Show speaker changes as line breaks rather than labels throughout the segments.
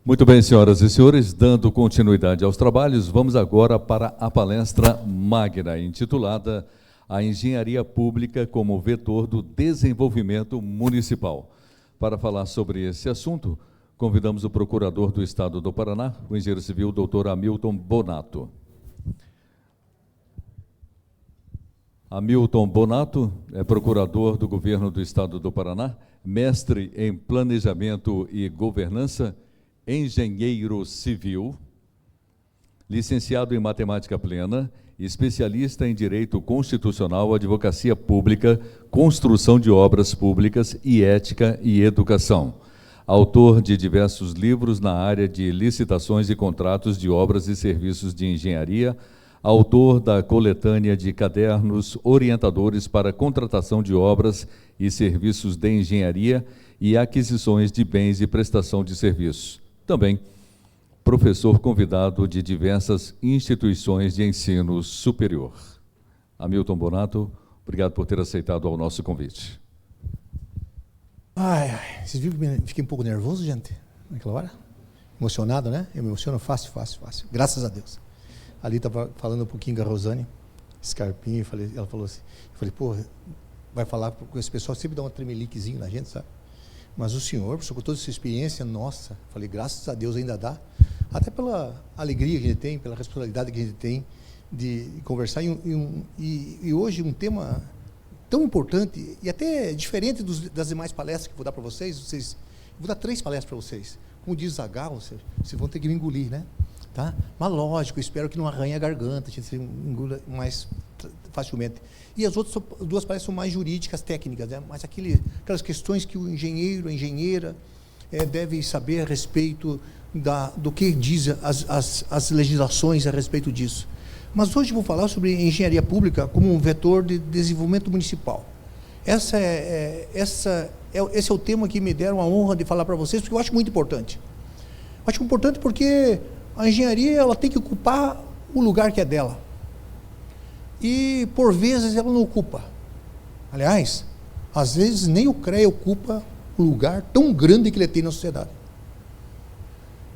Muito bem, senhoras e senhores, dando continuidade aos trabalhos, vamos agora para a palestra magna, intitulada A Engenharia Pública como Vetor do Desenvolvimento Municipal. Para falar sobre esse assunto, convidamos o Procurador do Estado do Paraná, o engenheiro civil Dr. Hamilton Bonato. Hamilton Bonato é procurador do Governo do Estado do Paraná, mestre em Planejamento e Governança, engenheiro civil, licenciado em Matemática Plena, especialista em Direito Constitucional, Advocacia Pública, Construção de Obras Públicas e Ética e Educação. Autor de diversos livros na área de licitações e contratos de obras e serviços de engenharia, autor da coletânea de cadernos orientadores para contratação de obras e serviços de engenharia e aquisições de bens e prestação de serviços. Também professor convidado de diversas instituições de ensino superior. Hamilton Bonato, obrigado por ter aceitado o nosso convite.
Vocês viram que fiquei um pouco nervoso, gente, naquela hora? Emocionado, né? Eu me emociono fácil. Graças a Deus. Ali estava falando um pouquinho com a Rosane Scarpim, ela falou assim, eu falei, pô, vai falar com esse pessoal, sempre dá um tremeliquezinho na gente, sabe? Mas o senhor, com toda essa experiência, nossa, falei, graças a Deus ainda dá, até pela alegria que a gente tem, pela responsabilidade que a gente tem de conversar, e hoje um tema tão importante, e até diferente das demais palestras que eu vou dar para vocês, vou dar 3 palestras para vocês, como diz Zagal, vocês vão ter que me engolir, né? Tá? Mas lógico, eu espero que não arranhe a garganta, a gente engula mais facilmente. E as outras 2 palestras são mais jurídicas, técnicas, né? Mas aquelas questões que o engenheiro, a engenheira deve saber a respeito do que diz as legislações a respeito disso. Mas hoje eu vou falar sobre engenharia pública como um vetor de desenvolvimento municipal. Esse é o tema que me deram a honra de falar para vocês, porque eu acho muito importante. Acho importante porque a engenharia ela tem que ocupar o lugar que é dela. E, por vezes, ela não ocupa. Aliás, às vezes, nem o CREA ocupa o lugar tão grande que ele tem na sociedade.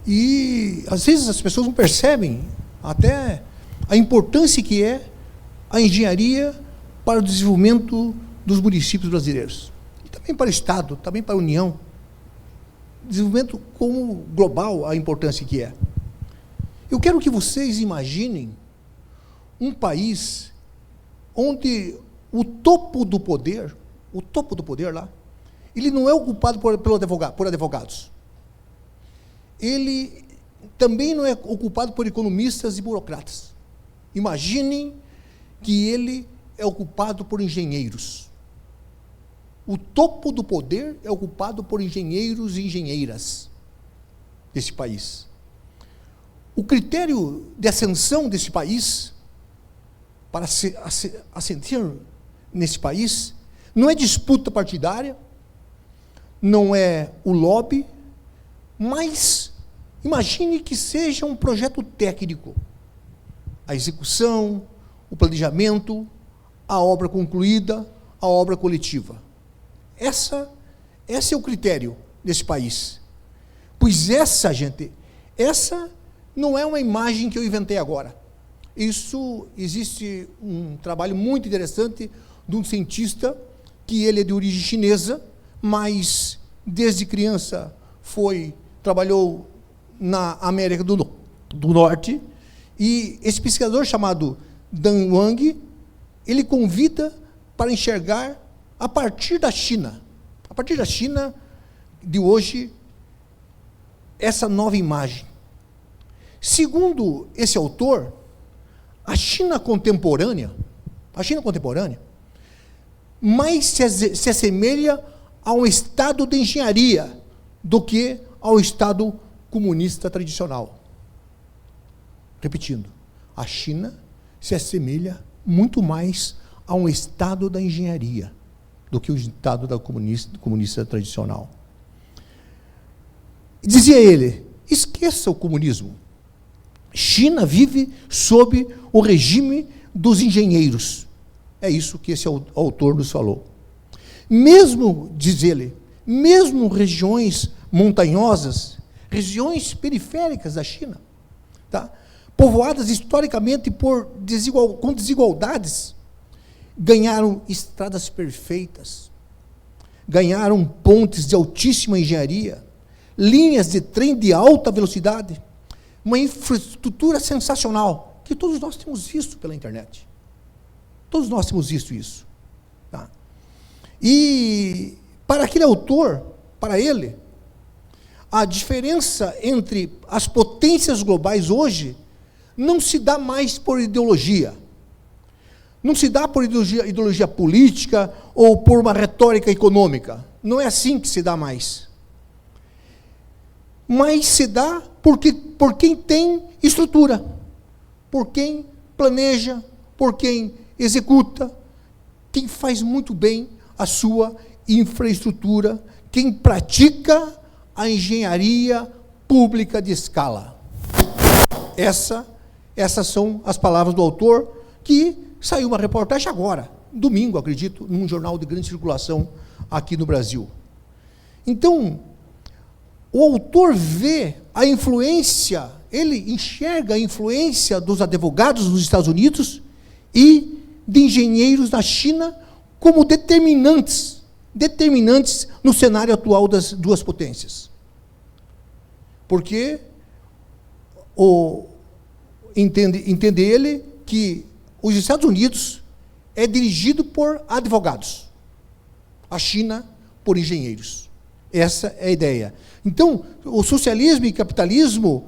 E, às vezes, as pessoas não percebem até a importância que é a engenharia para o desenvolvimento dos municípios brasileiros. E também para o Estado, também para a União. Desenvolvimento como global, a importância que é. Eu quero que vocês imaginem um país onde o topo do poder lá, ele não é ocupado por advogados. Ele também não é ocupado por economistas e burocratas. Imaginem que ele é ocupado por engenheiros. O topo do poder é ocupado por engenheiros e engenheiras desse país. O critério de ascensão desse país, para ascender nesse país, não é disputa partidária, não é o lobby, mas imagine que seja um projeto técnico. A execução, o planejamento, a obra concluída, a obra coletiva. Esse é o critério desse país. Pois essa não é uma imagem que eu inventei agora. Existe um trabalho muito interessante de um cientista, que ele é de origem chinesa, mas desde criança trabalhou na América do Norte, e esse pesquisador chamado Dan Wang, ele convida para enxergar a partir da China de hoje, essa nova imagem. Segundo esse autor, a China contemporânea mais se assemelha a um estado de engenharia do que ao estado comunista tradicional. Repetindo, a China se assemelha muito mais a um estado da engenharia do que o estado da comunista tradicional. Dizia ele, esqueça o comunismo. China vive sob o regime dos engenheiros. É isso que esse autor nos falou. Mesmo, diz ele, mesmo regiões montanhosas, regiões periféricas da China, tá? Povoadas historicamente com desigualdades, ganharam estradas perfeitas, ganharam pontes de altíssima engenharia, linhas de trem de alta velocidade, uma infraestrutura sensacional, que todos nós temos visto pela internet. Todos nós temos visto isso. Tá? E para aquele autor, para ele, a diferença entre as potências globais hoje não se dá mais por ideologia. Não se dá por ideologia política ou por uma retórica econômica. Não é assim que se dá mais. Mas se dá por quem tem estrutura, por quem planeja, por quem executa, quem faz muito bem a sua infraestrutura, quem pratica a engenharia pública de escala. Essas são as palavras do autor, que saiu uma reportagem agora, domingo, acredito, num jornal de grande circulação aqui no Brasil. Então, o autor vê a influência, ele enxerga a influência dos advogados nos Estados Unidos e de engenheiros na China como determinantes no cenário atual das duas potências. Porque entende ele que os Estados Unidos é dirigido por advogados, a China por engenheiros. Essa é a ideia. Então, o socialismo e capitalismo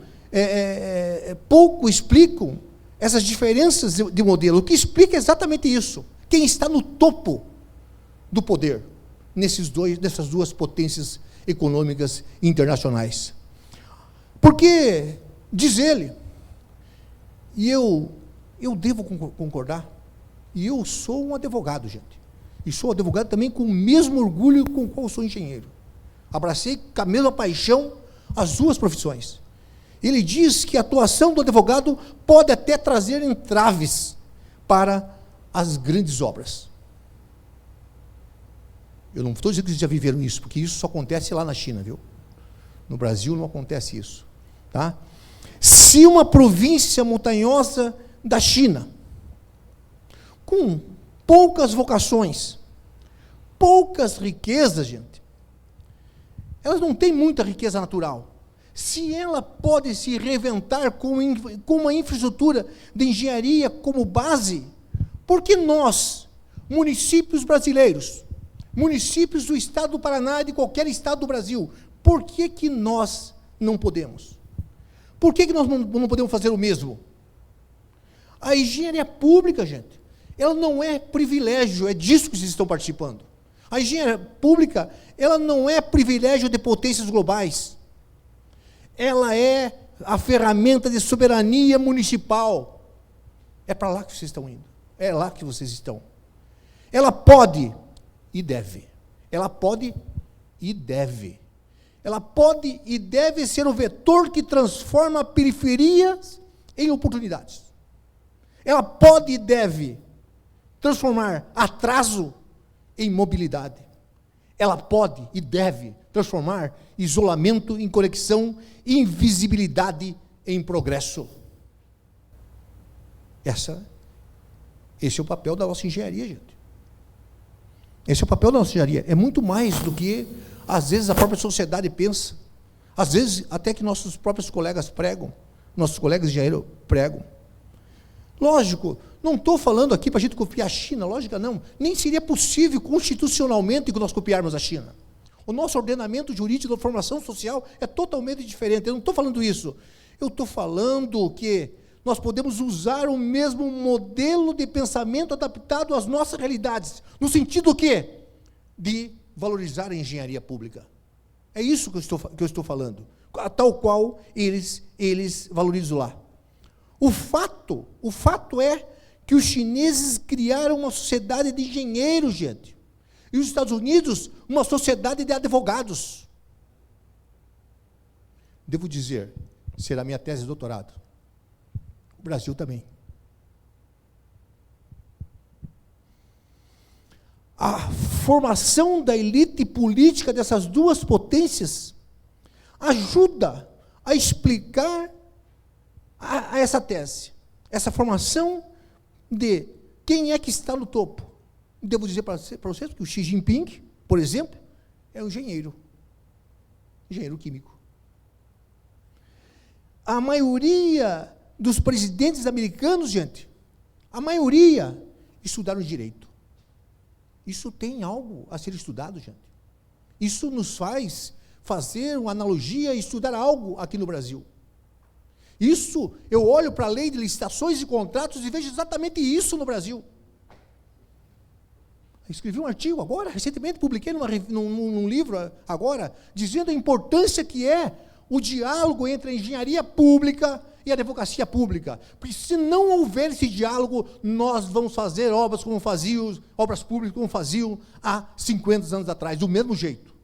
pouco explicam essas diferenças de modelo. O que explica é exatamente isso. Quem está no topo do poder nessas duas potências econômicas internacionais. Porque, diz ele, e eu devo concordar, e eu sou um advogado, gente, e sou advogado também com o mesmo orgulho com o qual sou engenheiro. Abracei com a mesma paixão as duas profissões. Ele diz que a atuação do advogado pode até trazer entraves para as grandes obras. Eu não estou dizendo que vocês já viveram isso, porque isso só acontece lá na China, viu? No Brasil não acontece isso. Tá? Se uma província montanhosa da China, com poucas vocações, poucas riquezas, gente, elas não têm muita riqueza natural. Se ela pode se reinventar com uma infraestrutura de engenharia como base, por que nós, municípios brasileiros, municípios do estado do Paraná e de qualquer estado do Brasil, por que nós não podemos? Por que nós não podemos fazer o mesmo? A engenharia pública, gente, ela não é privilégio, é disso que vocês estão participando. A engenharia pública, ela não é privilégio de potências globais. Ela é a ferramenta de soberania municipal. É para lá que vocês estão indo. É lá que vocês estão. Ela pode e deve. Ela pode e deve. Ela pode e deve ser o vetor que transforma periferias em oportunidades. Ela pode e deve transformar atraso em mobilidade. Ela pode e deve transformar isolamento em conexão, invisibilidade em progresso. Esse é o papel da nossa engenharia, gente. Esse é o papel da nossa engenharia. É muito mais do que, às vezes, a própria sociedade pensa. Às vezes, até que nossos próprios colegas pregam, nossos colegas engenheiros pregam. Lógico, não estou falando aqui para a gente copiar a China, lógico não. Nem seria possível constitucionalmente que nós copiarmos a China. O nosso ordenamento jurídico da formação social é totalmente diferente. Eu não estou falando isso. Eu estou falando que nós podemos usar o mesmo modelo de pensamento adaptado às nossas realidades. No sentido quê? De valorizar a engenharia pública. É isso que eu estou falando. Tal qual eles valorizam lá. O fato é que os chineses criaram uma sociedade de engenheiros, gente. E os Estados Unidos, uma sociedade de advogados. Devo dizer, será minha tese de doutorado. O Brasil também. A formação da elite política dessas duas potências ajuda a explicar a essa tese, essa formação de quem é que está no topo. Devo dizer para vocês que o Xi Jinping, por exemplo, é um engenheiro químico. A maioria dos presidentes americanos, gente, a maioria estudaram direito. Isso tem algo a ser estudado, gente. Isso nos faz fazer uma analogia e estudar algo aqui no Brasil. Isso, eu olho para a lei de licitações e contratos e vejo exatamente isso no Brasil. Escrevi um artigo agora, recentemente publiquei num livro agora, dizendo a importância que é o diálogo entre a engenharia pública e a advocacia pública. Porque se não houver esse diálogo, nós vamos fazer obras públicas como faziam há 50 anos atrás, do mesmo jeito.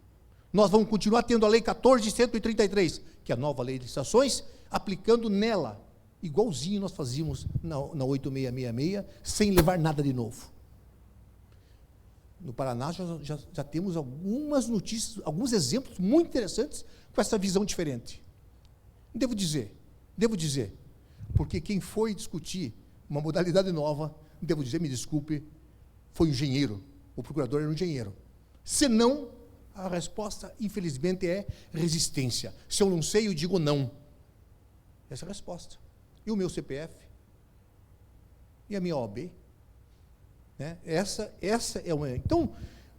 Nós vamos continuar tendo a Lei 14.133, que é a nova lei de licitações, aplicando nela, igualzinho nós fazíamos na 8666, sem levar nada de novo. No Paraná já temos algumas notícias, alguns exemplos muito interessantes com essa visão diferente. Devo dizer, porque quem foi discutir uma modalidade nova, devo dizer, me desculpe, foi um engenheiro, o procurador era um engenheiro. Senão, a resposta, infelizmente, é resistência. Se eu não sei, eu digo não. Essa é a resposta. E o meu CPF? E a minha OAB? Né? Essa é uma... Então,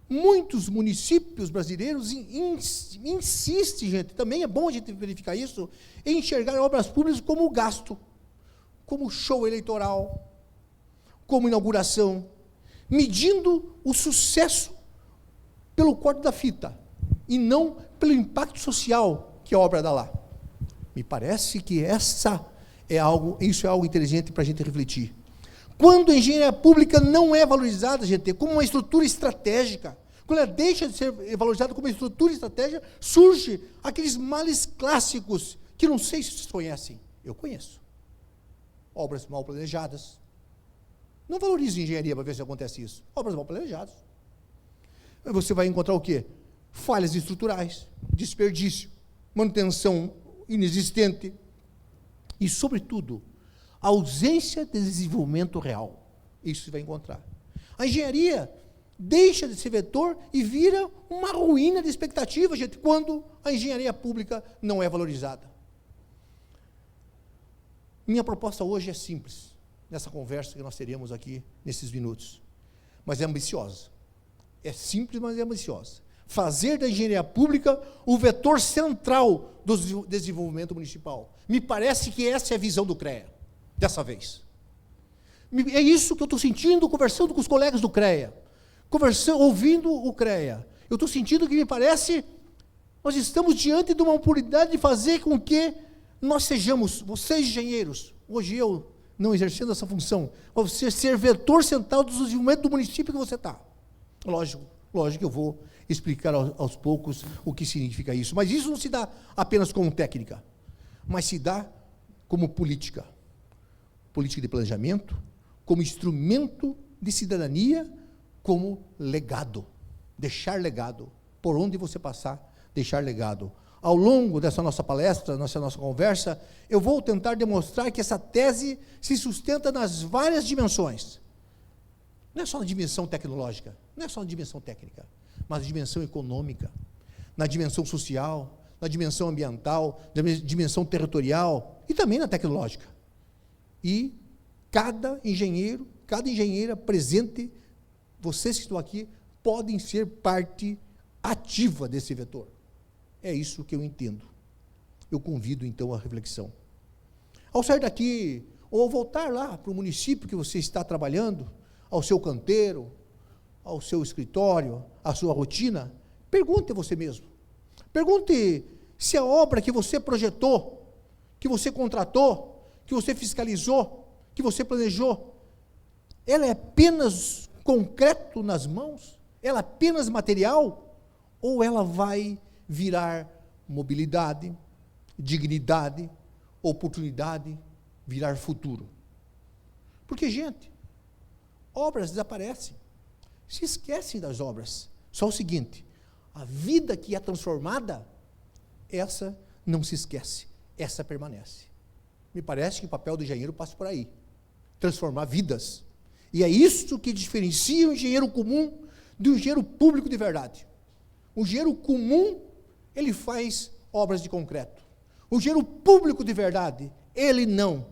muitos municípios brasileiros insistem, gente, também é bom a gente verificar isso, em enxergar obras públicas como gasto, como show eleitoral, como inauguração, medindo o sucesso pelo corte da fita, e não pelo impacto social que a obra dá lá. Me parece que isso é algo inteligente para a gente refletir. Quando a engenharia pública não é valorizada, gente, como uma estrutura estratégica, quando ela deixa de ser valorizada como uma estrutura estratégica, surge aqueles males clássicos, que não sei se vocês conhecem, eu conheço. Obras mal planejadas. Não valorize engenharia para ver se acontece isso. Obras mal planejadas. Você vai encontrar o quê? Falhas estruturais, desperdício, manutenção inexistente e, sobretudo, ausência de desenvolvimento real. Isso você vai encontrar. A engenharia deixa de ser vetor e vira uma ruína de expectativa, gente, quando a engenharia pública não é valorizada. Minha proposta hoje é simples, nessa conversa que nós teremos aqui nesses minutos, mas é ambiciosa. É simples, mas é ambiciosa. Fazer da engenharia pública o vetor central do desenvolvimento municipal. Me parece que essa é a visão do CREA, dessa vez. É isso que eu estou sentindo, conversando com os colegas do CREA, ouvindo o CREA. Eu estou sentindo que me parece, nós estamos diante de uma oportunidade de fazer com que nós sejamos, vocês engenheiros, hoje eu não exercendo essa função, você ser vetor central do desenvolvimento do município que você está. Lógico que eu vou explicar aos poucos o que significa isso. Mas isso não se dá apenas como técnica, mas se dá como política. Política de planejamento, como instrumento de cidadania, como legado. Deixar legado. Por onde você passar, deixar legado. Ao longo dessa nossa palestra, nossa conversa, eu vou tentar demonstrar que essa tese se sustenta nas várias dimensões. Não é só na dimensão tecnológica, não é só na dimensão técnica, mas na dimensão econômica, na dimensão social, na dimensão ambiental, na dimensão territorial e também na tecnológica. E cada engenheiro, cada engenheira presente, vocês que estão aqui, podem ser parte ativa desse vetor. É isso que eu entendo. Eu convido, então, à reflexão. Ao sair daqui, ou ao voltar lá para o município que você está trabalhando, ao seu canteiro, ao seu escritório, à sua rotina, pergunte a você mesmo. Pergunte se a obra que você projetou, que você contratou, que você fiscalizou, que você planejou, ela é apenas concreto nas mãos? Ela é apenas material? Ou ela vai virar mobilidade, dignidade, oportunidade, virar futuro? Porque, gente, obras desaparecem, se esquecem das obras. Só o seguinte, a vida que é transformada, essa não se esquece, essa permanece. Me parece que o papel do engenheiro passa por aí, transformar vidas. E é isso que diferencia o engenheiro comum do engenheiro público de verdade. O engenheiro comum, ele faz obras de concreto. O engenheiro público de verdade, ele não.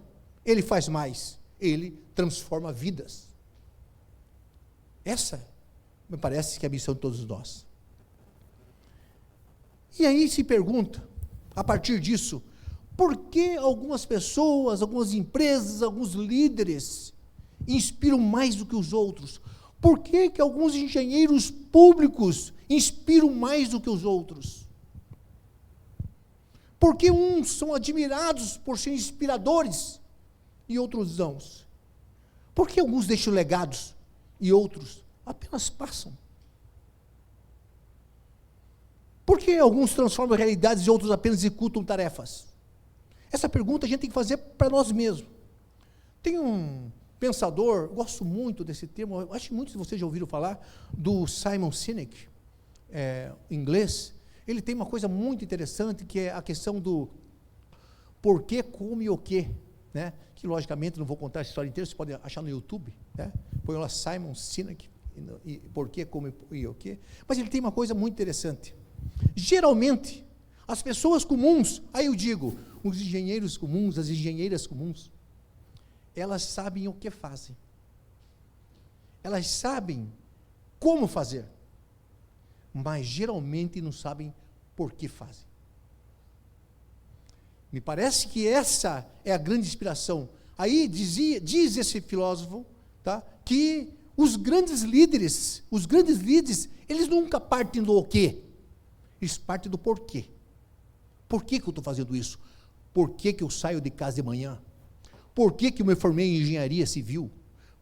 Ele faz mais. Ele transforma vidas. Essa, me parece que é a missão de todos nós. E aí se pergunta, a partir disso, por que algumas pessoas, algumas empresas, alguns líderes inspiram mais do que os outros? Por que que alguns engenheiros públicos inspiram mais do que os outros? Por que uns são admirados por serem inspiradores e outros não? Por que alguns deixam legados e outros apenas passam? Por que alguns transformam realidades e outros apenas executam tarefas? Essa pergunta a gente tem que fazer para nós mesmos. Tem um pensador, gosto muito desse termo, acho que muitos de vocês já ouviram falar, do Simon Sinek, em inglês. Ele tem uma coisa muito interessante, que é a questão do porquê, como e o quê, né? Que logicamente não vou contar a história inteira, você pode achar no YouTube, né? Põe lá Simon Sinek, e porquê, como e o quê. Mas ele tem uma coisa muito interessante. Geralmente, as pessoas comuns, aí eu digo, os engenheiros comuns, as engenheiras comuns, elas sabem o que fazem. Elas sabem como fazer, mas geralmente não sabem por que fazem. Me parece que essa é a grande inspiração. Aí diz esse filósofo, tá, que os grandes líderes, eles nunca partem do o quê? Eles partem do porquê. Por que que eu estou fazendo isso? Por que que eu saio de casa de manhã? Por que que eu me formei em engenharia civil?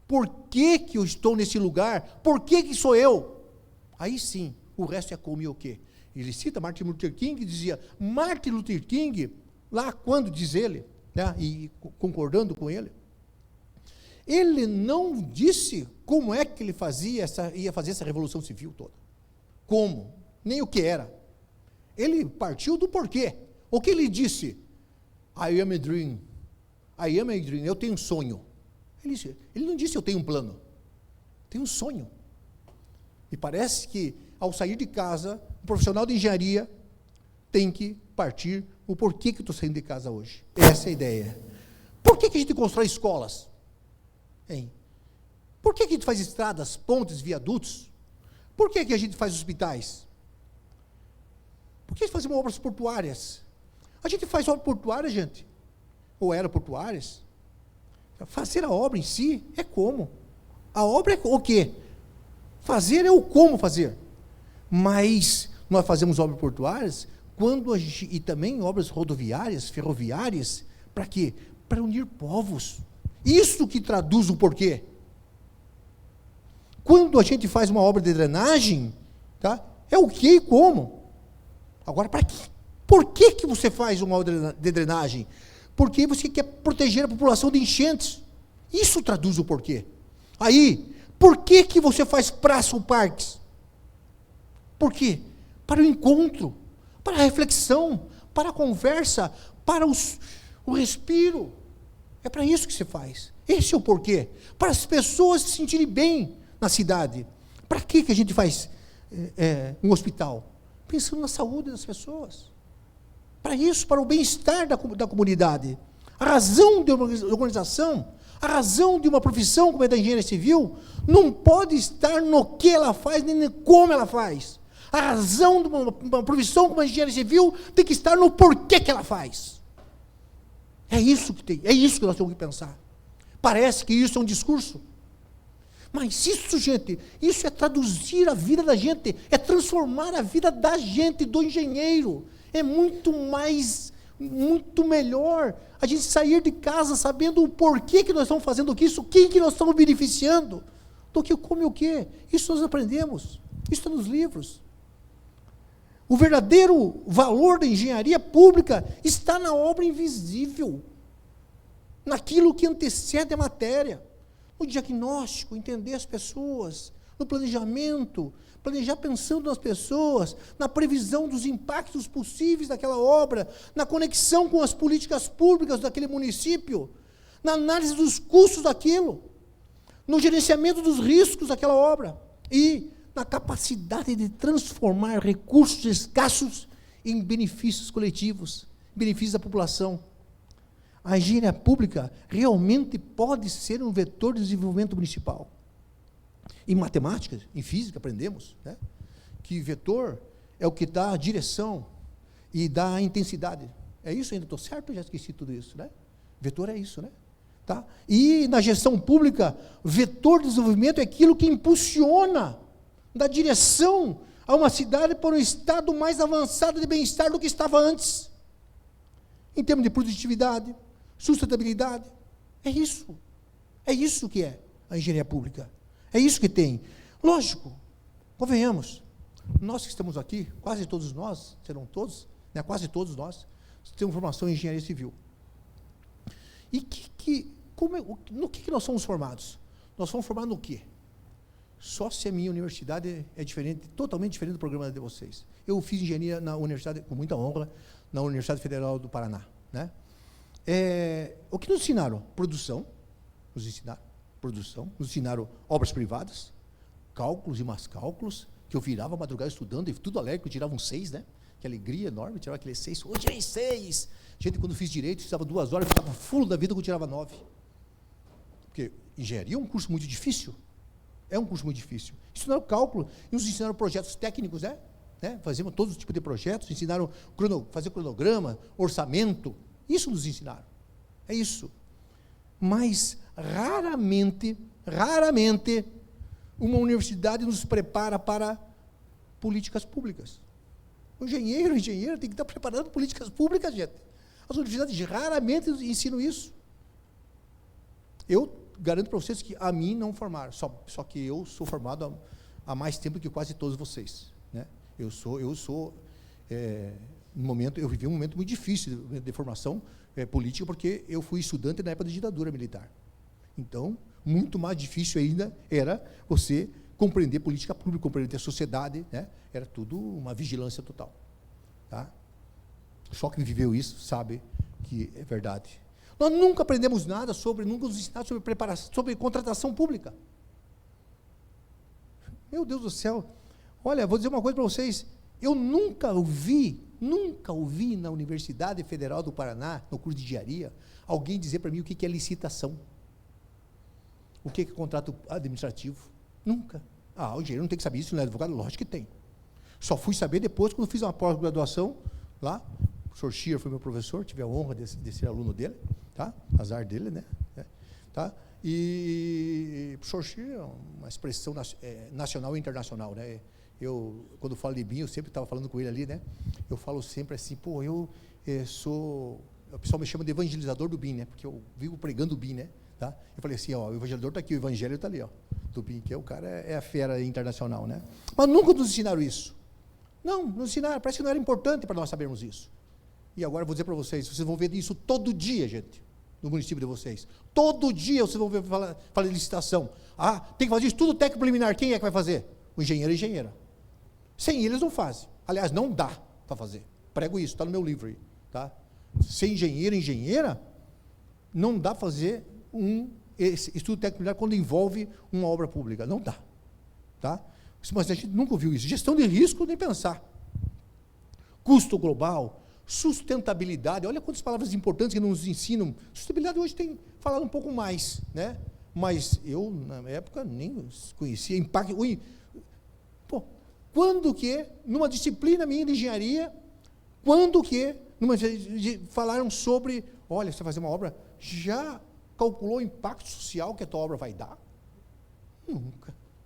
Por que que eu estou nesse lugar? Por que que sou eu? Aí sim, o resto é como e o quê? Ele cita Martin Luther King, dizia, Martin Luther King, lá quando diz ele, né, e concordando com ele, ele não disse como é que ele ia fazer essa revolução civil toda. Como? Nem o que era. Ele partiu do porquê. O que ele disse? I am a dream. I am a dream. Eu tenho um sonho. Ele não disse eu tenho um plano. Tenho um sonho. E parece que ao sair de casa, o profissional de engenharia tem que partir o porquê que eu estou saindo de casa hoje. Essa é a ideia. Por que que a gente constrói escolas? Hein? Por que que a gente faz estradas, pontes, viadutos? Por que que a gente faz hospitais? Por que fazemos obras portuárias? A gente faz obra portuária, gente, ou aeroportuárias. Fazer a obra em si é como. A obra é o quê? Fazer é o como fazer. Mas nós fazemos obras portuárias e também obras rodoviárias, ferroviárias, para quê? Para unir povos. Isso que traduz o porquê. Quando a gente faz uma obra de drenagem, tá? É o que e como. Agora, para quê? Por que que você faz uma obra de drenagem? Porque você quer proteger a população de enchentes. Isso traduz o porquê. Aí, por que que você faz praça ou parques? Por quê? Para o encontro, para a reflexão, para a conversa, para o respiro. É para isso que se faz. Esse é o porquê. Para as pessoas se sentirem bem na cidade. Para que que a gente faz um hospital? Pensando na saúde das pessoas. Para isso, para o bem-estar da comunidade. A razão de uma organização, a razão de uma profissão como é da engenharia civil, não pode estar no que ela faz, nem como ela faz. A razão de uma profissão como a engenharia civil tem que estar no porquê que ela faz. É isso que nós temos que pensar. Parece que isso é um discurso. Mas isso, gente, isso é traduzir a vida da gente, é transformar a vida da gente, do engenheiro. É muito melhor a gente sair de casa sabendo o porquê que nós estamos fazendo isso, quem que nós estamos beneficiando, do que como e o quê. Isso nós aprendemos, isso está nos livros. O verdadeiro valor da engenharia pública está na obra invisível, naquilo que antecede a matéria. O diagnóstico, entender as pessoas, no planejamento, planejar pensando nas pessoas, na previsão dos impactos possíveis daquela obra, na conexão com as políticas públicas daquele município, na análise dos custos daquilo, no gerenciamento dos riscos daquela obra e na capacidade de transformar recursos escassos em benefícios coletivos, benefícios da população. A engenharia pública realmente pode ser um vetor de desenvolvimento municipal. Em matemática, em física, aprendemos, né, que vetor é o que dá a direção e dá a intensidade. É isso ainda? Estou certo ou já esqueci tudo isso? Né? Vetor é isso, né? Tá? E na gestão pública, vetor de desenvolvimento é aquilo que impulsiona, dá direção a uma cidade para um estado mais avançado de bem-estar do que estava antes, em termos de produtividade, sustentabilidade. É isso que é a engenharia pública. É isso que tem. Lógico, convenhamos, nós que estamos aqui, quase todos nós, serão todos, né, quase todos nós, temos formação em engenharia civil. E no que nós somos formados? Nós somos formados no quê? Só se a minha universidade é diferente, totalmente diferente do programa de vocês. Eu fiz engenharia na universidade, com muita honra, na Universidade Federal do Paraná. Né? O que nos ensinaram? Produção, nos ensinaram obras privadas, cálculos e mais cálculos, que eu virava a madrugada estudando, e tudo alegre, eu tirava um 6, né? Que alegria enorme, tirava aquele 6, hoje tirei 6. Gente, quando fiz direito, estudava 2 horas, ficava fulo da vida quando eu tirava 9. Porque engenharia é um curso muito difícil. É um curso muito difícil. Ensinaram cálculo, e nos ensinaram projetos técnicos, né? Fazíamos todos os tipos de projetos, ensinaram fazer cronograma, orçamento. Isso nos ensinaram. É isso. Mas, raramente, uma universidade nos prepara para políticas públicas. O engenheiro tem que estar preparando políticas públicas, gente. As universidades raramente ensinam isso. Eu garanto para vocês que a mim não formaram, só que eu sou formado há mais tempo que quase todos vocês. Né? Eu vivi um momento muito difícil de formação política, porque eu fui estudante na época da ditadura militar. Então, muito mais difícil ainda era você compreender política pública, compreender a sociedade, né? Era tudo uma vigilância total. Tá? Só quem viveu isso sabe que é verdade. Nós nunca aprendemos nada nunca nos ensinaram sobre preparação, sobre contratação pública. Meu Deus do céu. Olha, vou dizer uma coisa para vocês, eu nunca ouvi na Universidade Federal do Paraná, no curso de engenharia, alguém dizer para mim o que é licitação. O que é contrato administrativo. Nunca. O engenheiro não tem que saber isso, não é advogado? Lógico que tem. Só fui saber depois, quando fiz uma pós-graduação, lá, o professor Schier foi meu professor, tive a honra de ser aluno dele, tá? Azar dele, né? Tá? E o professor Schier é uma expressão nacional e internacional, né? Quando falo de BIM, eu sempre estava falando com ele ali, né? Eu falo sempre assim, o pessoal me chama de evangelizador do BIM, né? Porque eu vivo pregando o BIM, né? Tá? Eu falei assim, o evangelizador está aqui, o evangelho está ali, do BIM, que o cara é a fera internacional, né? Mas nunca nos ensinaram isso. Não, nos ensinaram, parece que não era importante para nós sabermos isso. E agora eu vou dizer para vocês vão ver isso todo dia, gente, no município de vocês. Todo dia vocês vão ver falar de licitação. Tem que fazer isso tudo técnico preliminar, quem é que vai fazer? O engenheiro e a engenheira. Sem eles não fazem. Aliás, não dá para fazer. Prego isso, está no meu livro aí. Tá? Sem engenheiro e engenheira, não dá para fazer esse estudo técnico preliminar quando envolve uma obra pública. Não dá. Tá? Mas a gente nunca ouviu isso. Gestão de risco, nem pensar. Custo global, sustentabilidade. Olha quantas palavras importantes que nos ensinam. Sustentabilidade hoje tem falado um pouco mais, né? Mas eu, na época, nem conhecia impacto. Quando que, numa disciplina minha de engenharia, falaram sobre, olha, você vai fazer uma obra, já calculou o impacto social que a tua obra vai dar?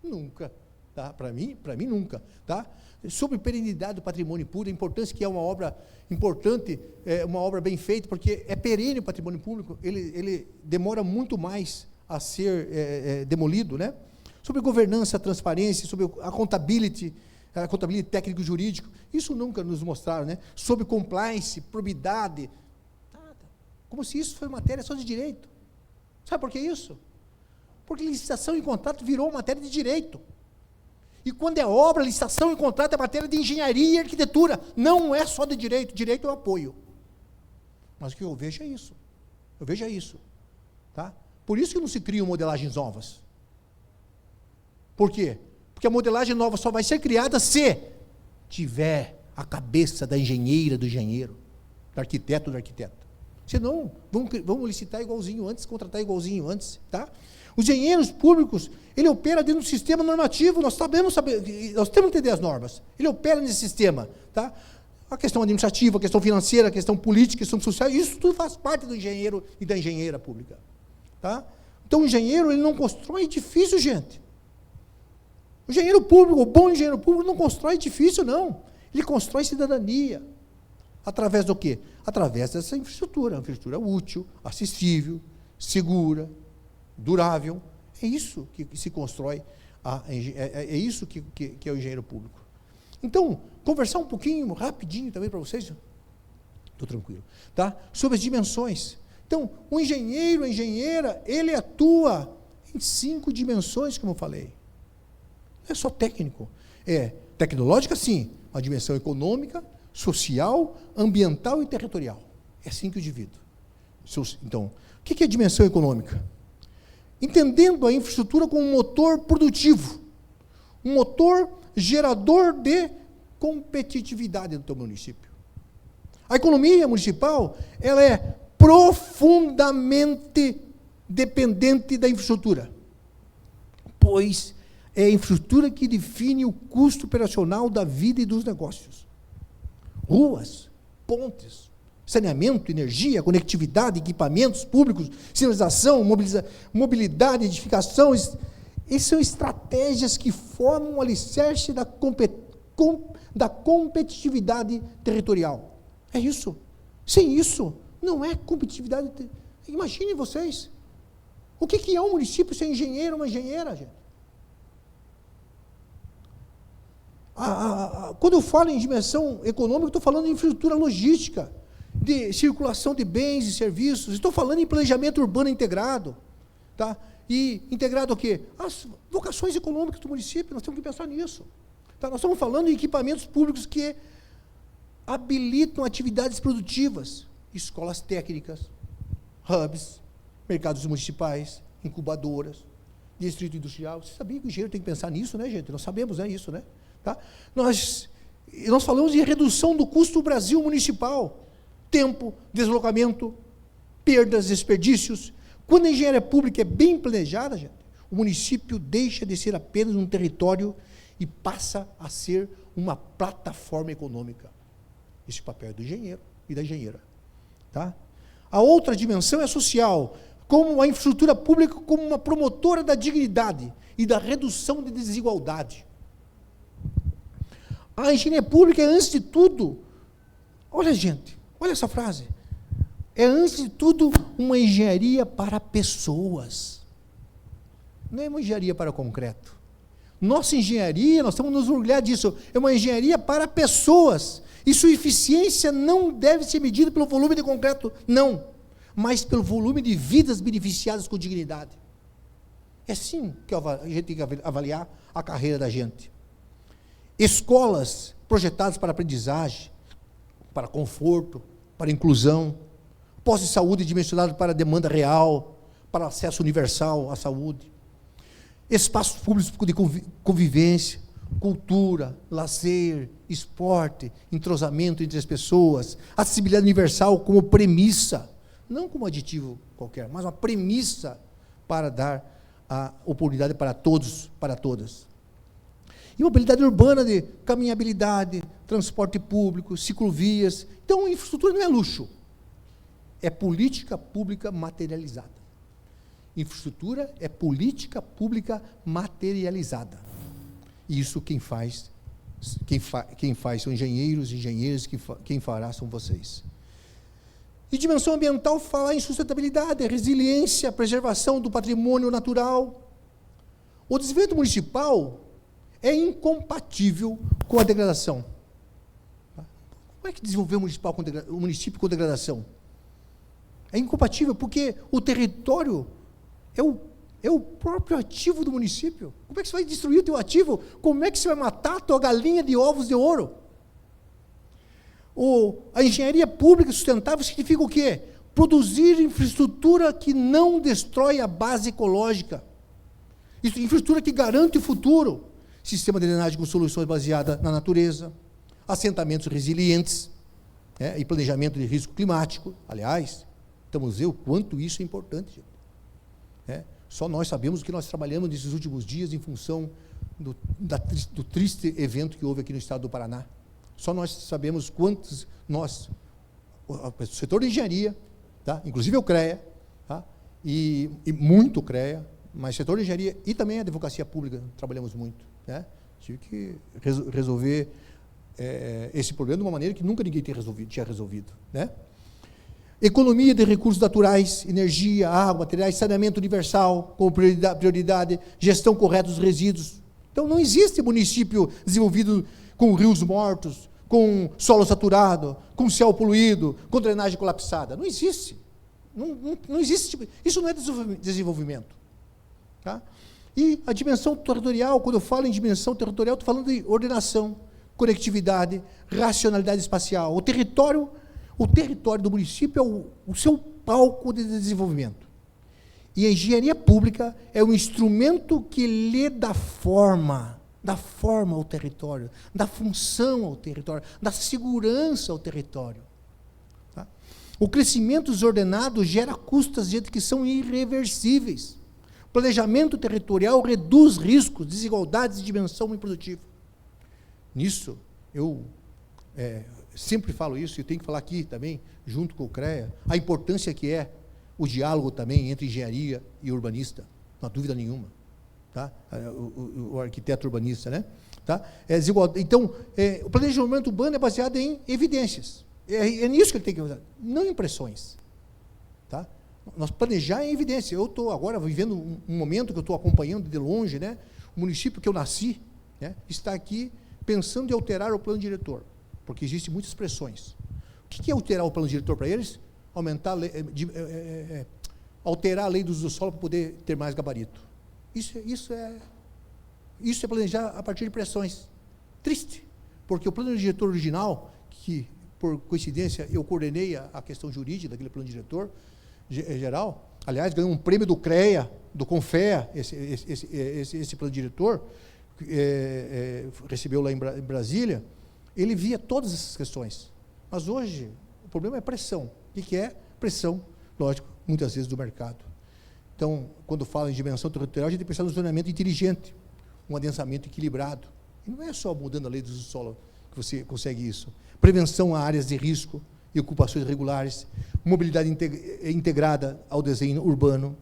Nunca. Tá? Para mim, nunca. Tá? Sobre perenidade do patrimônio público, a importância que é uma obra importante, uma obra bem feita, porque é perene o patrimônio público, ele demora muito mais a ser demolido, né? Sobre governança, transparência, sobre a contabilidade técnico-jurídico, isso nunca nos mostraram, né? Sobre compliance, probidade, nada. Como se isso fosse matéria só de direito. Sabe por que isso? Porque licitação e contrato virou matéria de direito. E quando é obra, licitação e contrato é matéria de engenharia e arquitetura. Não é só de direito. Direito é o apoio. Mas o que eu vejo é isso. Eu vejo é isso. Tá? Por isso que não se criam modelagens novas. Por quê? Porque a modelagem nova só vai ser criada se tiver a cabeça da engenheira, do engenheiro, do arquiteto, do arquiteto. Senão, vamos licitar igualzinho antes, contratar igualzinho antes. Tá? Os engenheiros públicos, ele opera dentro do sistema normativo, nós temos que entender as normas. Ele opera nesse sistema. Tá? A questão administrativa, a questão financeira, a questão política, a questão social, isso tudo faz parte do engenheiro e da engenheira pública. Tá? Então, o engenheiro, ele não constrói edifício, gente. O engenheiro público, o bom engenheiro público, não constrói edifício, não. Ele constrói cidadania. Através do quê? Através dessa infraestrutura. Uma infraestrutura útil, acessível, segura, durável. É isso que se constrói, é isso que é o engenheiro público. Então, conversar um pouquinho, rapidinho também para vocês, estou tranquilo, tá? Sobre as dimensões. Então, o engenheiro, a engenheira, ele atua em 5 dimensões, como eu falei. Não é só técnico. É tecnológica, sim, uma dimensão econômica, social, ambiental e territorial. É assim que eu divido. Então, o que é a dimensão econômica? Entendendo a infraestrutura como um motor produtivo, um motor gerador de competitividade do teu município. A economia municipal, ela é profundamente dependente da infraestrutura, pois é a infraestrutura que define o custo operacional da vida e dos negócios. Ruas, pontes, saneamento, energia, conectividade, equipamentos públicos, sinalização, mobilidade, edificação, essas são estratégias que formam o alicerce da competitividade territorial. É isso. Sem isso, não é competitividade. Imaginem vocês. O que é um município sem engenheiro ou uma engenheira, gente? Quando eu falo em dimensão econômica, estou falando em infraestrutura logística, de circulação de bens e serviços, estou falando em planejamento urbano integrado, tá? E integrado o quê? As vocações econômicas do município, nós temos que pensar nisso. Tá? Nós estamos falando em equipamentos públicos que habilitam atividades produtivas, escolas técnicas, hubs, mercados municipais, incubadoras, distrito industrial. Você sabia que o engenheiro tem que pensar nisso, né, gente? Nós sabemos, né, isso, né? Tá? Nós falamos de redução do custo do Brasil municipal, tempo, deslocamento, perdas, desperdícios. Quando a engenharia pública é bem planejada, gente, o município deixa de ser apenas um território e passa a ser uma plataforma econômica. Esse é o papel do engenheiro e da engenheira. Tá? A outra dimensão é social, como a infraestrutura pública como uma promotora da dignidade e da redução de desigualdade. A engenharia pública é, antes de tudo, olha, gente, olha essa frase, é, antes de tudo, uma engenharia para pessoas. Não é uma engenharia para concreto. Nossa engenharia, nós estamos nos orgulhar disso, é uma engenharia para pessoas. E sua eficiência não deve ser medida pelo volume de concreto, não, mas pelo volume de vidas beneficiadas com dignidade. É assim que a gente tem que avaliar a carreira da gente. Escolas projetadas para aprendizagem, para conforto, para inclusão, postos de saúde dimensionados para a demanda real, para acesso universal à saúde, espaços públicos de convivência, cultura, lazer, esporte, entrosamento entre as pessoas, acessibilidade universal como premissa, não como aditivo qualquer, mas uma premissa para dar a oportunidade para todos, para todas. E mobilidade urbana de caminhabilidade, transporte público, ciclovias. Então, infraestrutura não é luxo, é política pública materializada. Infraestrutura é política pública materializada. E isso quem faz são engenheiros e engenheiras, quem fará são vocês. E dimensão ambiental fala em sustentabilidade, resiliência, preservação do patrimônio natural. O desenvolvimento municipal é incompatível com a degradação. Como é que desenvolver o município com degradação? É incompatível porque o território é o próprio ativo do município. Como é que você vai destruir o teu ativo? Como é que você vai matar a tua galinha de ovos de ouro? A engenharia pública sustentável significa o quê? Produzir infraestrutura que não destrói a base ecológica. Isso, infraestrutura que garante o futuro. Sistema de drenagem com soluções baseadas na natureza, assentamentos resilientes, e planejamento de risco climático. Aliás, estamos vendo o quanto isso é importante. Só nós sabemos o que nós trabalhamos nesses últimos dias em função do triste evento que houve aqui no estado do Paraná. Só nós sabemos quantos o setor de engenharia, tá? Inclusive o CREA, tá? e muito CREA, mas setor de engenharia e também a advocacia pública, trabalhamos muito. Tive que resolver esse problema de uma maneira que nunca ninguém tinha resolvido. Economia de recursos naturais, energia, água, materiais, saneamento universal, como prioridade, gestão correta dos resíduos. Então, não existe município desenvolvido com rios mortos, com solo saturado, com céu poluído, com drenagem colapsada. Não existe. Não existe. Isso não é desenvolvimento. Tá? E a dimensão territorial, quando eu falo em dimensão territorial, estou falando de ordenação, conectividade, racionalidade espacial. O território do município é o seu palco de desenvolvimento. E a engenharia pública é um instrumento que lhe dá forma ao território, dá função ao território, dá segurança ao território. Tá? O crescimento desordenado gera custos que são irreversíveis. Planejamento territorial reduz riscos, desigualdades de dimensão improdutiva. Nisso, eu sempre falo isso, e tenho que falar aqui também, junto com o CREA, a importância que é o diálogo também entre engenharia e urbanista, não há dúvida nenhuma. Tá? O arquiteto urbanista, né? Tá? Então, o planejamento urbano é baseado em evidências. É nisso que ele tem que usar, não impressões. Tá? Nós planejar em evidência. Eu estou agora vivendo um momento que eu estou acompanhando de longe, né? O município que eu nasci, né, está aqui pensando em alterar o plano diretor, porque existem muitas pressões. O que é alterar o plano diretor para eles? Alterar a lei do uso do solo para poder ter mais gabarito. Isso é planejar a partir de pressões. Triste, porque o plano diretor original, que, por coincidência, eu coordenei a questão jurídica daquele plano diretor geral, aliás, ganhou um prêmio do CREA, do CONFEA, esse plano diretor, recebeu lá em Brasília. Ele via todas essas questões. Mas hoje, o problema é pressão. O que é? Pressão, lógico, muitas vezes do mercado. Então, quando fala em dimensão territorial, a gente tem que pensar no zoneamento inteligente, um adensamento equilibrado. E não é só mudando a lei do uso do solo que você consegue isso. Prevenção a áreas de risco e ocupações irregulares, mobilidade integrada ao desenho urbano,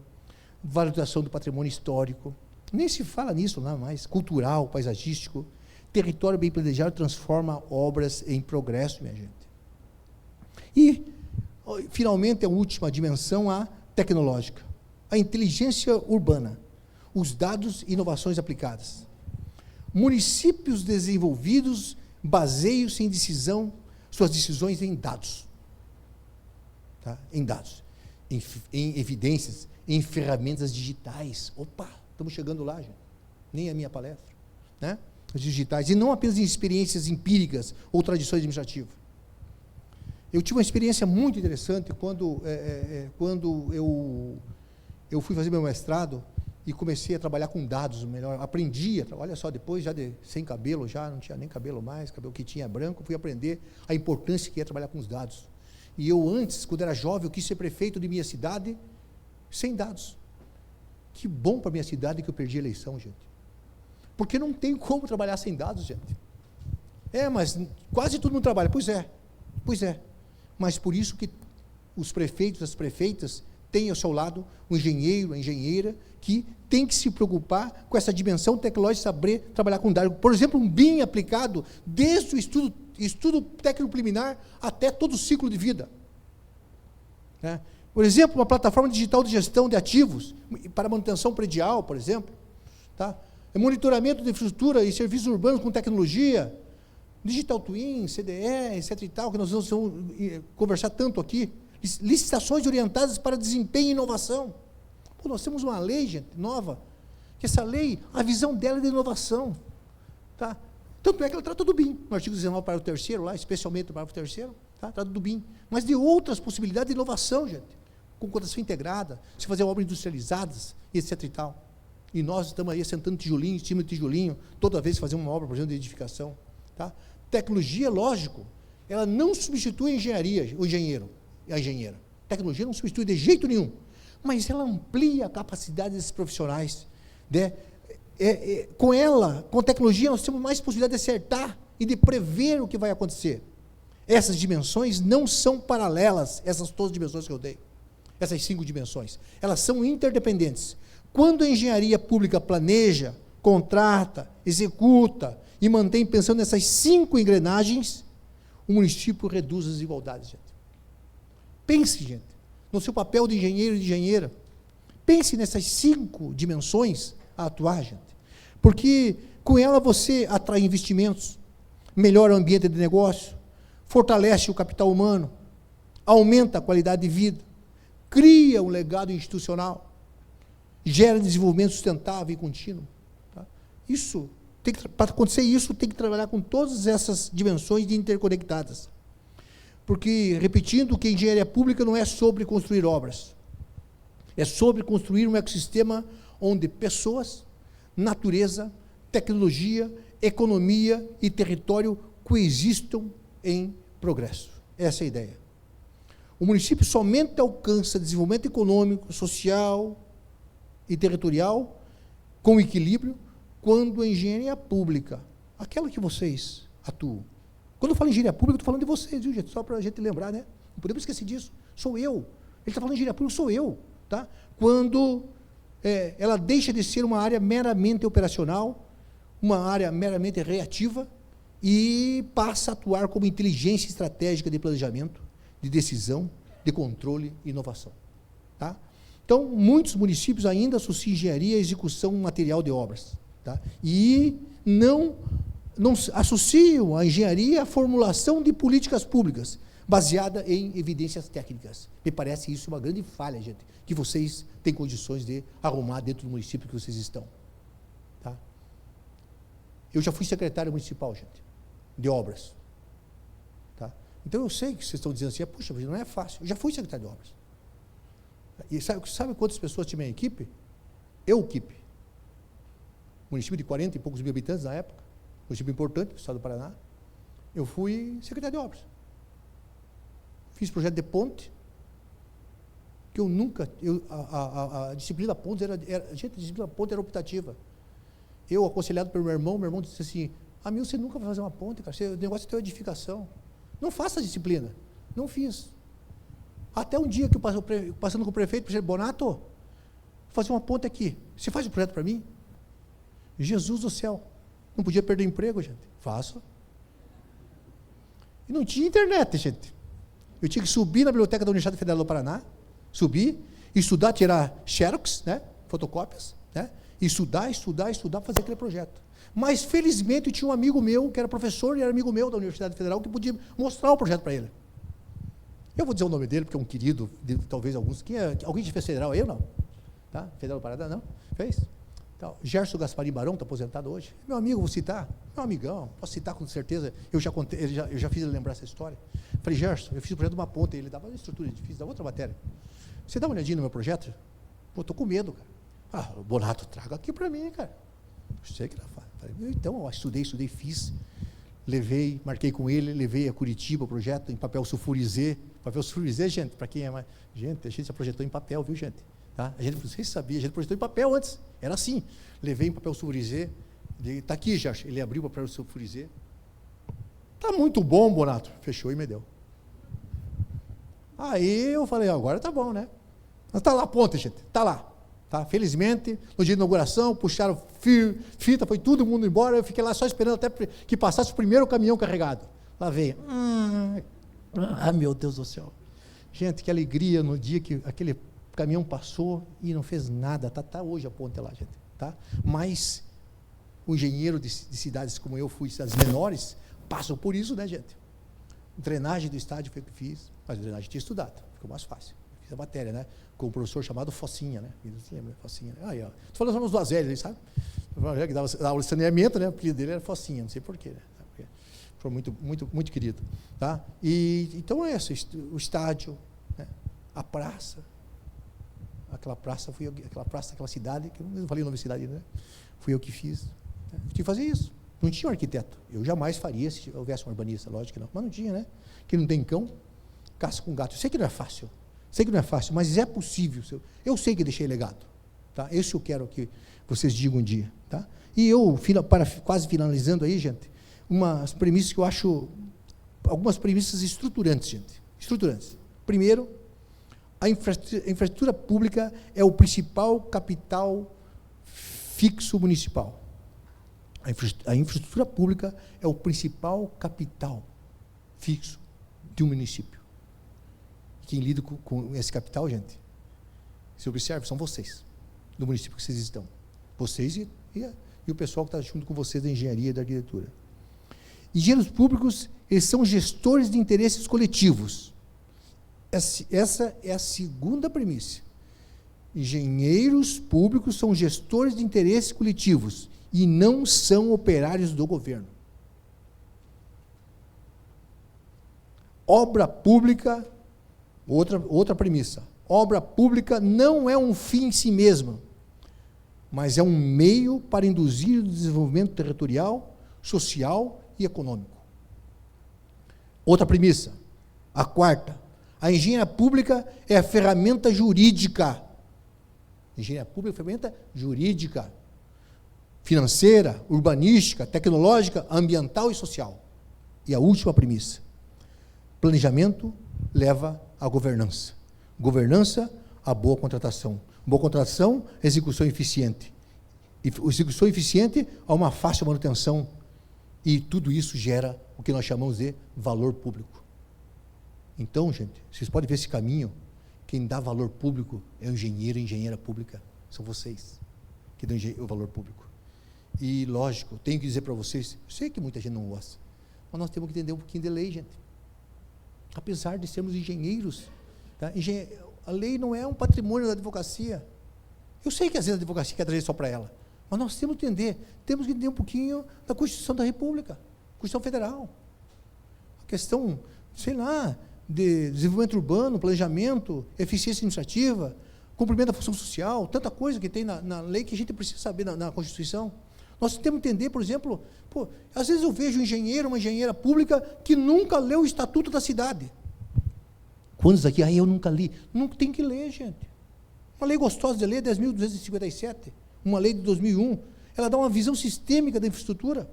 valorização do patrimônio histórico. Nem se fala nisso lá mais, cultural, paisagístico. Território bem planejado transforma obras em progresso, minha gente. E, finalmente, a última dimensão, a tecnológica. A inteligência urbana, os dados e inovações aplicadas. Municípios desenvolvidos baseiam-se suas decisões em dados. Tá? Em dados, em evidências, em ferramentas digitais. Opa, estamos chegando lá, gente. Nem a minha palestra. Né? Digitais, e não apenas em experiências empíricas ou tradições administrativas. Eu tive uma experiência muito interessante quando eu fui fazer meu mestrado e comecei a trabalhar com dados, melhor, aprendi, olha só, depois já sem cabelo, já não tinha nem cabelo mais, cabelo que tinha branco, fui aprender a importância que é trabalhar com os dados. E eu antes, quando era jovem, eu quis ser prefeito de minha cidade sem dados. Que bom para minha cidade que eu perdi a eleição, gente. Porque não tem como trabalhar sem dados, gente. Mas quase todo mundo trabalha. Pois é. Mas por isso que os prefeitos, as prefeitas, têm ao seu lado um engenheiro, a engenheira, que tem que se preocupar com essa dimensão tecnológica, saber trabalhar com dados. Por exemplo, um BIM aplicado desde o estudo técnico preliminar até todo o ciclo de vida. Né? Por exemplo, uma plataforma digital de gestão de ativos, para manutenção predial, por exemplo. Tá? Monitoramento de infraestrutura e serviços urbanos com tecnologia, Digital Twin, CDE, etc. e tal, que nós vamos conversar tanto aqui. Licitações orientadas para desempenho e inovação. Pô, nós temos uma lei, gente, nova, que essa lei, a visão dela é de inovação. Tá? Tanto é que ela trata do BIM, no artigo 19, parágrafo 3º, lá, especialmente no parágrafo 3º, tá? Trata do BIM. Mas de outras possibilidades de inovação, gente, com contação integrada, se fazer obras industrializadas, etc. e tal. E nós estamos aí sentando tijolinho, em cima de tijolinho, toda vez fazer uma obra, por exemplo, de edificação. Tá? Tecnologia, lógico, ela não substitui a engenharia, o engenheiro, a engenheira. Tecnologia não substitui de jeito nenhum, mas ela amplia a capacidade desses profissionais. Né? Com ela, com tecnologia, nós temos mais possibilidade de acertar e de prever o que vai acontecer. Essas dimensões não são paralelas, essas todas as dimensões que eu dei, essas 5 dimensões, elas são interdependentes. Quando a engenharia pública planeja, contrata, executa e mantém pensando nessas 5 engrenagens, o município reduz as desigualdades, gente. Pense, gente, no seu papel de engenheiro e de engenheira. Pense nessas 5 dimensões a atuar, gente. Porque com ela você atrai investimentos, melhora o ambiente de negócio, fortalece o capital humano, aumenta a qualidade de vida, cria um legado institucional, gera desenvolvimento sustentável e contínuo. Tá? Para acontecer isso, tem que trabalhar com todas essas dimensões interconectadas. Porque, repetindo, que a engenharia pública não é sobre construir obras, é sobre construir um ecossistema onde pessoas, natureza, tecnologia, economia e território coexistam em progresso. Essa é a ideia. O município somente alcança desenvolvimento econômico, social e territorial com equilíbrio quando a engenharia pública, aquela que vocês atuam. Quando eu falo em engenharia pública, eu estou falando de vocês, viu, gente? Só para a gente lembrar, né? Não podemos esquecer disso. Sou eu. Ele está falando de engenharia pública, sou eu. Tá? Quando ela deixa de ser uma área meramente operacional, uma área meramente reativa, e passa a atuar como inteligência estratégica de planejamento, de decisão, de controle e inovação. Tá? Então, muitos municípios ainda associam engenharia à execução material de obras. Tá? E não associam a engenharia à formulação de políticas públicas, baseada em evidências técnicas. Me parece isso uma grande falha, gente, que vocês têm condições de arrumar dentro do município que vocês estão. Tá? Eu já fui secretário municipal, gente, de obras. Tá? Então eu sei que vocês estão dizendo assim, puxa, não é fácil. Eu já fui secretário de obras. E sabe quantas pessoas tinha minha equipe? Equipe. Município de 40 e poucos mil habitantes na época, município importante do estado do Paraná. Eu fui secretário de obras. Fiz projeto de ponte, que eu nunca, a disciplina pontes gente, a disciplina ponte era optativa. Eu, aconselhado pelo meu irmão disse assim, Amil, você nunca vai fazer uma ponte, cara, o negócio é ter edificação. Não faça a disciplina. Não fiz. Até um dia que eu passando com o prefeito, Bonato, vou fazer uma ponte aqui. Você faz o projeto para mim? Jesus do céu. Não podia perder o emprego, gente. Faço. E não tinha internet, gente. Eu tinha que subir na biblioteca da Universidade Federal do Paraná, subir, estudar, tirar xerox, né, fotocópias, né, estudar, fazer aquele projeto. Mas, felizmente, eu tinha um amigo meu, que era professor e era amigo meu da Universidade Federal, que podia mostrar o projeto para ele. Eu vou dizer o nome dele, porque é um querido, talvez alguns. Alguém fez federal aí ou não? Tá? Federal do Paraná, não? Fez? Então, Gerson Gasparim Barão, está aposentado hoje. Meu amigo, vou citar. Meu amigão, posso citar com certeza. Eu já contei, eu já fiz ele lembrar essa história. Falei, Gerson, eu fiz o projeto de uma ponte, ele dava uma estrutura de edifício, dava outra matéria. Você dá uma olhadinha no meu projeto? Pô, estou com medo, cara. Bonato, traga aqui para mim, cara. Eu sei que era fácil. Então, eu estudei, fiz. Levei, marquei com ele, levei a Curitiba o projeto em papel sulfurizê. Papel sulfurizê, gente, para quem é mais... Gente, a gente já projetou em papel, viu, gente? Tá? A gente, vocês sabiam, a gente projetou em papel antes. Era assim. Levei em papel sulfurizê. Está aqui, já. Ele abriu o papel sulfurizê. Está muito bom, Bonato. Fechou e me deu. Aí eu falei, agora tá bom, né? Mas está lá a ponte, gente. Está lá. Tá? Felizmente, no dia de inauguração, puxaram fita, foi todo mundo embora. Eu fiquei lá só esperando até que passasse o primeiro caminhão carregado. Lá veio. Meu Deus do céu. Gente, que alegria no dia que aquele caminhão passou e não fez nada. Tá hoje a ponte lá, gente. Tá? Mas o engenheiro de cidades como eu fui, cidades menores, passam por isso, né, gente? Drenagem do estádio foi o que fiz, mas a drenagem tinha estudado, ficou mais fácil. fiz a matéria, né? Com um professor chamado Focinha, né? Você lembra? Focinha. Aí, ó. Estou falando só nos duas velhos, sabe? Que dava aula de saneamento, né? O apelido dele era Focinha, não sei porquê, né? Foi muito querido, tá? E então é isso, o estádio, né? A praça, aquela praça, aquela cidade, que eu não falei o nome da cidade, né? Fui eu que fiz. Né? Tinha que fazer isso. Não tinha um arquiteto. Eu jamais faria se houvesse um urbanista, lógico que não. Mas não tinha, né? Que não tem cão, caça com gato. Eu sei que não é fácil. Sei que não é fácil, mas é possível. Eu sei que deixei legado. Tá? Esse eu quero que vocês digam um dia. Tá? E eu, quase finalizando aí, gente, umas premissas que eu acho, algumas premissas estruturantes, gente. Estruturantes. Primeiro, a infraestrutura pública é o principal capital fixo municipal. A infraestrutura pública é o principal capital fixo de um município. Quem lida com esse capital, gente, se observa, são vocês, do município que vocês estão. Vocês e o pessoal que está junto com vocês da engenharia e da arquitetura. Engenheiros públicos, eles são gestores de interesses coletivos. Essa é a segunda premissa. Engenheiros públicos são gestores de interesses coletivos e não são operários do governo. Obra pública, outra premissa. Obra pública não é um fim em si mesmo, mas é um meio para induzir o desenvolvimento territorial, social e econômico. Outra premissa, a quarta. A engenharia pública é a ferramenta jurídica. Engenharia pública é a ferramenta jurídica, financeira, urbanística, tecnológica, ambiental e social. E a última premissa. Planejamento leva à governança. Governança, a boa contratação. Boa contratação, execução eficiente. E execução eficiente a uma fácil manutenção. E tudo isso gera o que nós chamamos de valor público. Então, gente, vocês podem ver esse caminho. Quem dá valor público é o engenheiro e engenheira pública. São vocês que dão o valor público. E, lógico, tenho que dizer para vocês, eu sei que muita gente não gosta, mas nós temos que entender um pouquinho de lei, gente. Apesar de sermos engenheiros, tá? A lei não é um patrimônio da advocacia. Eu sei que às vezes a advocacia quer trazer só para ela, mas nós temos que entender um pouquinho da Constituição da República, Constituição Federal. A questão, sei lá, de desenvolvimento urbano, planejamento, eficiência administrativa, cumprimento da função social, tanta coisa que tem na lei que a gente precisa saber na Constituição. Nós temos que entender, por exemplo, às vezes eu vejo um engenheiro, uma engenheira pública que nunca leu o Estatuto da Cidade. Quantos aqui? Eu nunca li. Nunca tem que ler, gente. Uma lei gostosa de ler, 10.257, uma lei de 2001, ela dá uma visão sistêmica da infraestrutura,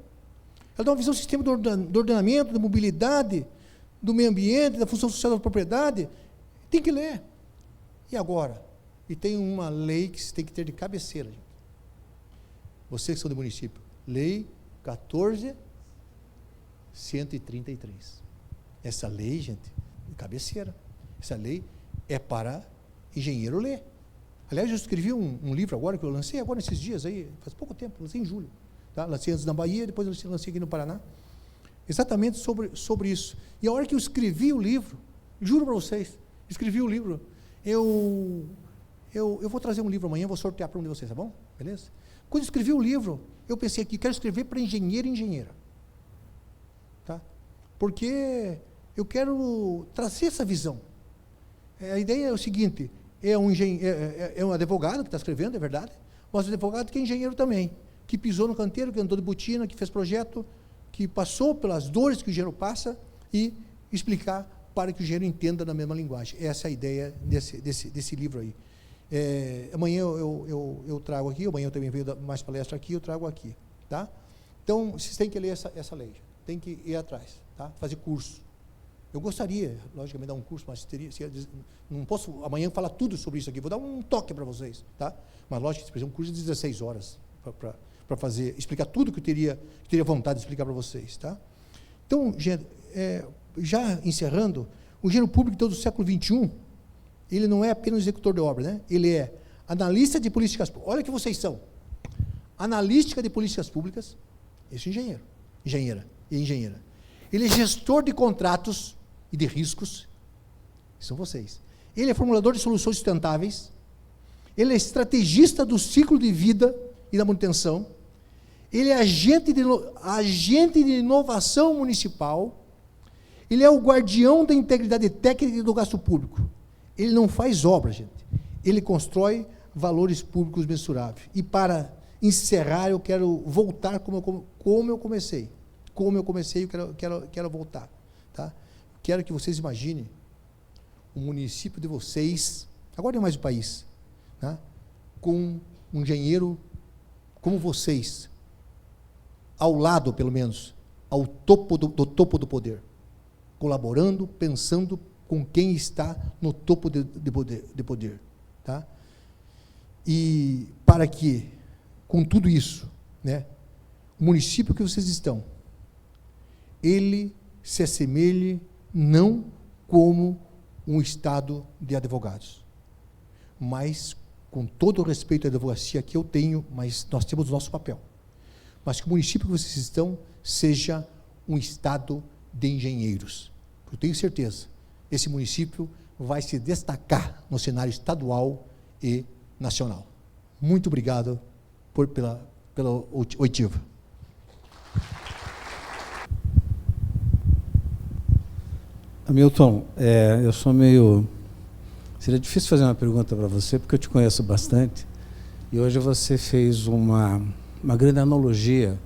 ela dá uma visão sistêmica do ordenamento, da mobilidade, do meio ambiente, da função social da propriedade. Tem que ler. E agora? E tem uma lei que você tem que ter de cabeceira, gente. Vocês que são do município, Lei 14.133. Essa lei, gente, de cabeceira. Essa lei é para engenheiro ler. Aliás, eu escrevi um livro agora, que eu lancei agora nesses dias aí, faz pouco tempo, lancei em julho. Tá? Lancei antes na Bahia, depois eu lancei aqui no Paraná. Exatamente sobre isso. E a hora que eu escrevi o livro, juro para vocês, escrevi o livro, eu vou trazer um livro amanhã, vou sortear para um de vocês, tá bom? Beleza? Quando eu escrevi o livro, eu pensei aqui, quero escrever para engenheiro e engenheira. Tá? Porque eu quero trazer essa visão. A ideia é o seguinte, é um advogado que está escrevendo, é verdade, mas um advogado que é engenheiro também, que pisou no canteiro, que andou de botina, que fez projeto, que passou pelas dores que o engenheiro passa e explicar para que o engenheiro entenda na mesma linguagem. Essa é a ideia desse livro aí. Amanhã eu trago aqui, amanhã eu também venho mais palestra aqui, eu trago aqui, tá? Então, vocês têm que ler essa lei, tem que ir atrás, tá? Fazer curso. Eu gostaria, logicamente, de dar um curso, mas não posso amanhã falar tudo sobre isso aqui, vou dar um toque para vocês, tá? Mas, lógico, que precisa um curso de 16 horas para fazer, explicar tudo que eu teria vontade de explicar para vocês, tá? Então, gente, já encerrando, o engenheiro público todo do século XXI, ele não é apenas executor de obra, né? Ele é analista de políticas públicas. Olha o que vocês são. Analística de políticas públicas, esse engenheiro, engenheira e engenheira. Ele é gestor de contratos e de riscos, são vocês. ele é formulador de soluções sustentáveis, ele é estrategista do ciclo de vida e da manutenção, ele é agente de inovação municipal, ele é o guardião da integridade técnica e do gasto público. Ele não faz obra, gente. Ele constrói valores públicos mensuráveis. E para encerrar, eu quero voltar como eu comecei. Como eu comecei, eu quero voltar. Tá? Quero que vocês imaginem o município de vocês, agora é mais o país, tá? Com um engenheiro como vocês, ao lado, pelo menos, ao topo topo do poder, colaborando, pensando com quem está no topo de poder. Tá? E para que, com tudo isso, né, o município que vocês estão, ele se assemelhe não como um estado de advogados, mas com todo o respeito à advocacia que eu tenho, mas nós temos o nosso papel, mas que o município que vocês estão seja um estado de engenheiros. Eu tenho certeza, esse município vai se destacar no cenário estadual e nacional. Muito obrigado pela oitiva.
Hamilton, eu sou meio... Seria difícil fazer uma pergunta para você, porque eu te conheço bastante, e hoje você fez uma grande analogia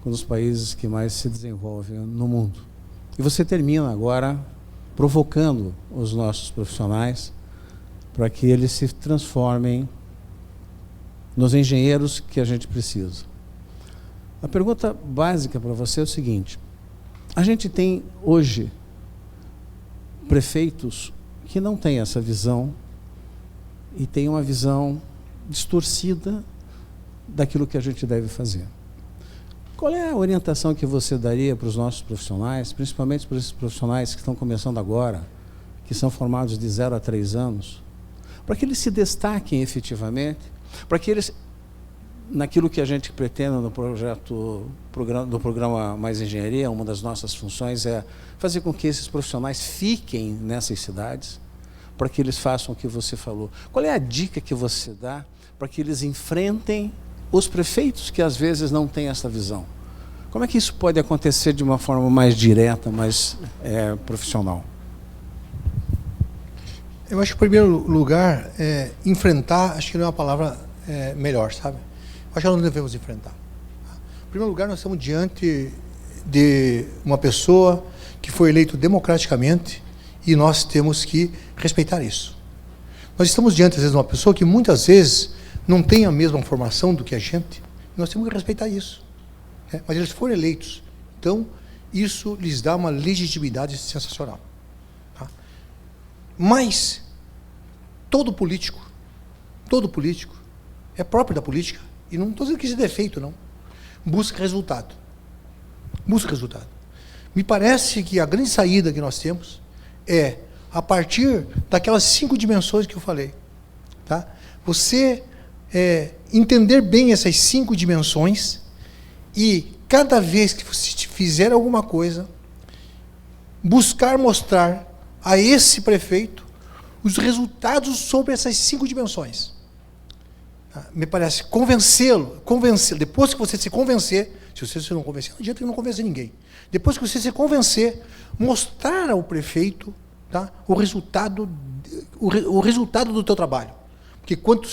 com os países que mais se desenvolvem no mundo. E você termina agora provocando os nossos profissionais para que eles se transformem nos engenheiros que a gente precisa. A pergunta básica para você é o seguinte: a gente tem hoje prefeitos que não têm essa visão e têm uma visão distorcida daquilo que a gente deve fazer. Qual é a orientação que você daria para os nossos profissionais, principalmente para esses profissionais que estão começando agora, que são formados de 0 a 3 anos, para que eles se destaquem efetivamente, para que eles, naquilo que a gente pretende no programa Mais Engenharia, uma das nossas funções é fazer com que esses profissionais fiquem nessas cidades, para que eles façam o que você falou. Qual é a dica que você dá para que eles enfrentem os prefeitos que às vezes não têm essa visão? Como é que isso pode acontecer de uma forma mais direta, mais profissional?
Eu acho que, em primeiro lugar, enfrentar, acho que não é uma palavra melhor, sabe? Eu acho que nós não devemos enfrentar. Em primeiro lugar, nós estamos diante de uma pessoa que foi eleita democraticamente e nós temos que respeitar isso. Nós estamos diante, às vezes, de uma pessoa que muitas vezes não tem a mesma formação do que a gente, e nós temos que respeitar isso. Mas eles foram eleitos, então isso lhes dá uma legitimidade sensacional. Tá? Mas todo político é próprio da política, e não estou dizendo que isso é defeito, não. Busca resultado. Me parece que a grande saída que nós temos é a partir daquelas 5 dimensões que eu falei. Tá? Você entender bem essas 5 dimensões e, cada vez que você fizer alguma coisa, buscar mostrar a esse prefeito os resultados sobre essas 5 dimensões. Tá? Me parece convencê-lo. Depois que você se convencer, se você não convencer, não adianta não convencer ninguém. Depois que você se convencer, mostrar ao prefeito, tá, o resultado do teu trabalho. Porque quanto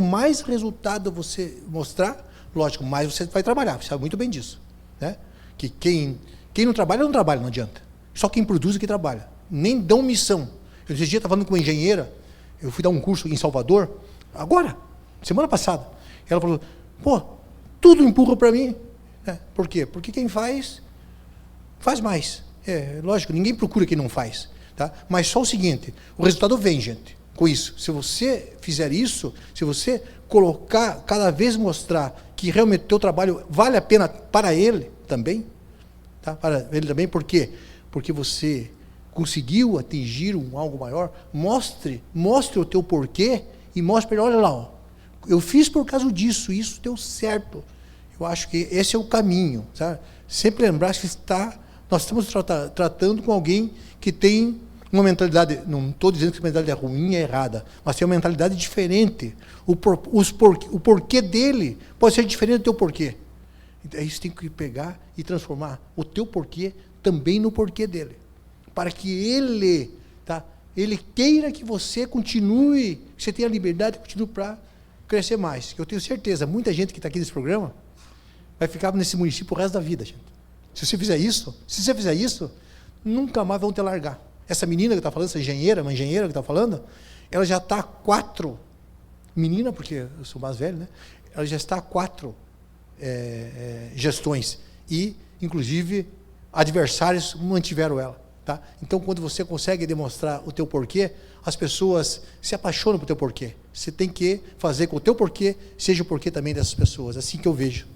mais resultado você mostrar, lógico, mais você vai trabalhar. Você sabe muito bem disso. Né? Que quem não trabalha, não adianta. Só quem produz é que trabalha. Nem dão missão. Eu, esse dia, estava falando com uma engenheira, eu fui dar um curso em Salvador, agora, semana passada. Ela falou, tudo empurra para mim. Por quê? Porque quem faz mais. Lógico, ninguém procura quem não faz. Tá? Mas só o seguinte, o resultado vem, gente, com isso. Se você fizer isso, se você colocar, cada vez mostrar que realmente o teu trabalho vale a pena para ele também, tá? Para ele também, por quê? Porque você conseguiu atingir algo maior, mostre o teu porquê e mostre para ele, olha lá, eu fiz por causa disso, isso deu certo. Eu acho que esse é o caminho, sabe? Sempre lembrar que nós estamos tratando com alguém que tem uma mentalidade, não estou dizendo que a mentalidade é ruim, é errada, mas tem uma mentalidade diferente. O porquê dele pode ser diferente do teu porquê. Então, isso tem que pegar e transformar o teu porquê também no porquê dele. Para que ele, tá, ele queira que você continue, que você tenha liberdade, continue para crescer mais. Eu tenho certeza, muita gente que está aqui nesse programa vai ficar nesse município o resto da vida, gente. Se você fizer isso, nunca mais vão te largar. Essa menina que está falando, essa engenheira, uma engenheira que está falando, ela já está 4, menina, porque eu sou mais velho, né? Ela já está 4 gestões. E, inclusive, adversários mantiveram ela. Tá? Então, quando você consegue demonstrar o teu porquê, as pessoas se apaixonam pelo teu porquê. Você tem que fazer com o teu porquê, seja o porquê também dessas pessoas. Assim que eu vejo.